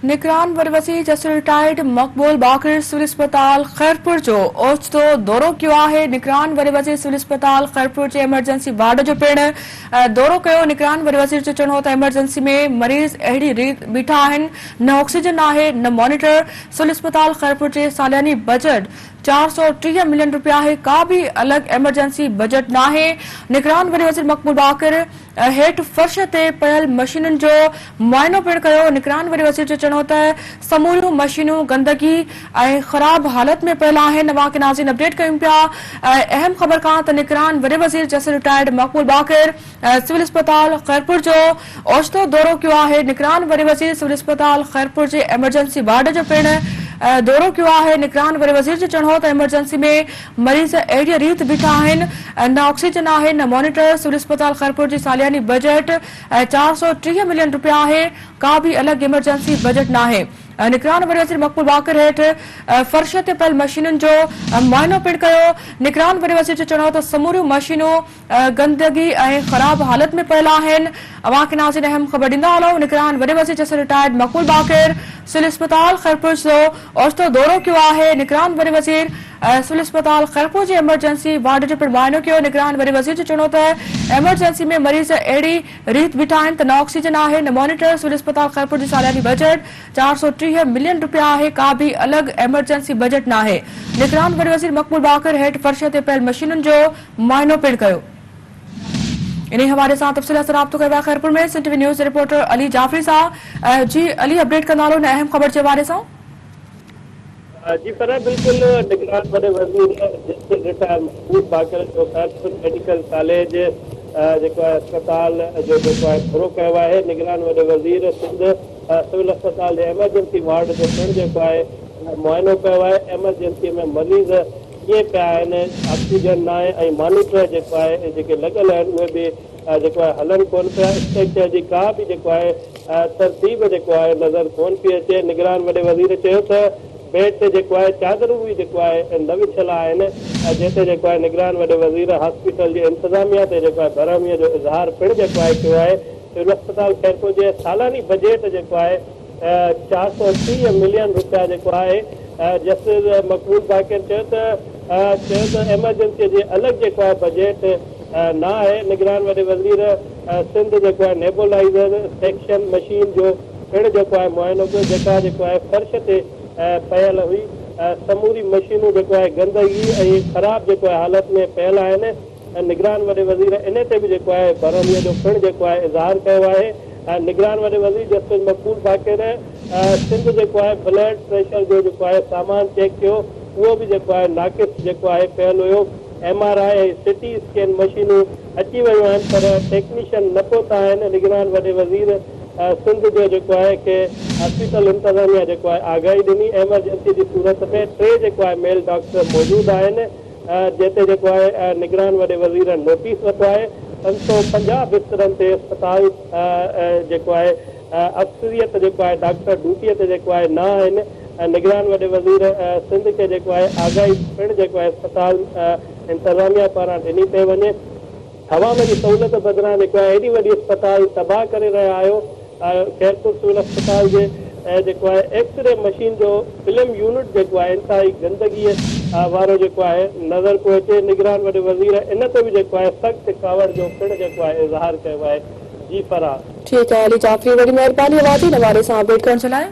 निगरान वरवसी जसर रिटायर्ड मकबूल बाकर सिविल अस्पताल खैरपुर जो ओचितो दौरो कियो आहे। निगरान वरवसी सिविल अस्पताल खैरपुर जे एमरजेंसी वार्ड जो पिण दौरो कयो। निगरान वरवसी जो चवणो त एमरजेंसी में मरीज़ अहिड़ी रीत बीठा आहिनि, न ऑक्सीजन आहे न मॉनिटर। सिविल अस्पताल खैरपुर जे सालियानी बजट 430 मिलियन रुपया है, का भी अलग एमरजेंसी बजट न है। निगरान वरी वज़ीर मकबूल बाकर हेठ फर्श ते पयल मशीनुनि जो मुआयनो पिण कयो। निगरान वरी वज़ीर जो चवणो त समूरियूं मशीनूं गंदगी ऐं ख़राब हालत में पयल आहिनि। अवां खे नाज़रीन अपडेट कयूं पिया अहम ख़बर खां त निगरान वरी वज़ीर जसर रिटायर्ड मकबूल बाकर सिविल अस्पताल खैरपुर जो ओचितो दौरो कियो आहे। निगरान वरी वज़ीर सिविल अस्पताल खैरपुर जे एमरजेंसी वार्ड जो पिण दौरो कियो आहे। निगरान वरी वज़ीर जो चवणो त एमरजेंसी में मरीज़ अहिड़ी रीत बीठा आहिनि, न ऑक्सीजन आहे न मॉनिटर। सिविल अस्पताल खैरपुर जी सालियानी बजट 430 मिलियन रुपया आहे, का भी अलग एमरजेंसी बजट न आहे। निगरान वरी वज़ीर मकबूल बाकर हेठ फर्श ते पयल मशीनुनि जो मुआयनो पिण कयो। निगरान वरी वज़ीर जो चवणो त समूरियूं मशीनूं गंदगी ऐं ख़राब हालत में पयल आहिनि। अवां खे नाज़रीन अहम ख़बर ॾींदा हलूं। निगरान वरी वज़ीर जसर रिटायर्ड मकबूल बाकर सिविल अस्पताल खैरपुर जो ओचितो दौरो कियो आहे। निगरान वरी वज़ीर सिविल अस्पताल खैरपुर जी एमरजेंसी वार्ड जो पिण मुआयनो कियो। निगरान वरी वज़ीर जो चवणो त एमरजेंसी में मरीज़ अहिड़ी रीत बीठा आहिनि त न ऑक्सीजन आहे न मॉनिटर। सिविल अस्पताल खैरपुर जी सालियानी बजट 430 मिलियन रुपया आहे, का भी अलग एमरजेंसी बजट न आहे। निगरान वरी वज़ीर मकबूल बाकर हेठ फर्श ते पयल मशीनुनि जो मुआयनो पिण कयो। इन्हीं हवाले से तफ़सील से राब्तो कयो आहे खैरपुर में city news reporter Ali Jafri सां। जी अली, अपडेट कंदा हलो न अहम ख़बर जे हवाले सां। जी पर बिल्कुल निगरान वरी वज़ीर जसर रिटायर्ड मकबूल बाकर जो खैरपुर मेडिकल कॉलेज जेको आहे अस्पताल जो जेको आहे दौरो कयो आहे। निगरान वरी वज़ीर सिंध सिविल अस्पताल जे एमरजेंसी वार्ड जो पिण जेको आहे मुआयनो कयो आहे। एमरजेंसी में मरीज़ कीअं पिया आहिनि, ऑक्सीजन न आहे ऐं मॉनिटर जेको आहे जेके लॻल आहिनि उहे बि जेको आहे हलनि कोन पिया। स्ट्रक्चर जी का बि जेको आहे तरतीब जेको आहे नज़र कोन पई अचे। निगरान वॾे वज़ीर चयो त बेड ते जेको आहे चादरूं बि जेको आहे न विछल आहिनि, जंहिंते जेको आहे निगरान वॾे वज़ीर हॉस्पिटल जे इंतिज़ामिया ते जेको आहे बरहमीअ जो इज़हार पिण जेको आहे कयो आहे। सिविल अस्पताल खैरपुर जे सालानी बजट जेको आहे 430 मिलियन रुपया जेको आहे जसर मकबूल बाकर चयो त एमरजेंसी जे अलॻि जेको आहे बजट न आहे। निगरान वॾे वज़ीर सिंध जेको आहे नेबुलाइज़र सेक्शन मशीन जो पिण जेको आहे मुआयनो कयो, जेका जेको आहे फर्श ते पयल हुई। समूरी मशीनूं जेको आहे गंदगी ऐं ख़राब जेको आहे हालत में पयल आहिनि। निगरान वॾे वज़ीर इन ते बि जेको आहे बरहमीअ जो पिण जेको आहे इज़हार कयो आहे। निगरान वॾे वज़ीर जस्टिस मकबूल बाकर सिंध जेको आहे ब्लड प्रेशर जो जेको आहे सामान चेक कयो, उहो बि जेको आहे नाक़िस जेको आहे पियल हुयो। MRI ऐं सिटी स्कैन मशीनूं अची वियूं आहिनि, पर टेक्नीशियन न पहुता आहिनि। निगरान वॾे वज़ीर सिंध जो जेको आहे कि हॉस्पिटल इंतिज़ामिया जेको आहे आगाही ॾिनी। एमरजेंसी जी सूरत में 3 जेको आहे मेल डॉक्टर मौजूदु आहिनि, जिते जेको आहे निगरान वॾे वज़ीर नोटिस वरितो आहे। 550 बिस्तरनि ते अस्पताल जेको आहे अक्सरियत जेको आहे डॉक्टर ड्यूटीअ ते जेको आहे न आहिनि। निगरान वॾे वज़ीर सिंध खे जेको आहे आगाही पिण जेको आहे अस्पताल इंतिज़ामिया पारां ॾिनी पई वञे। हवा में सहूलियत बदिरां जेको आहे एॾी वॾी अस्पताल तबाह करे रहिया आहियो। खैरपुर सिविल अस्पताल जे जेको आहे एक्सरे मशीन जो फिल्म यूनिट जेको आहे इंतिहाई गंदगीअ वारो जेको आहे नज़र पियो अचे। निगरान वॾे वज़ीर इन ते बि जेको आहे सख़्तु कावड़ जो पिण जेको आहे इज़हार कयो आहे। जी फरार। ठीक है अली जाफरी, वॾी महिरबानी अवाज़ हवाले सां अपडेट करण जे लाइ।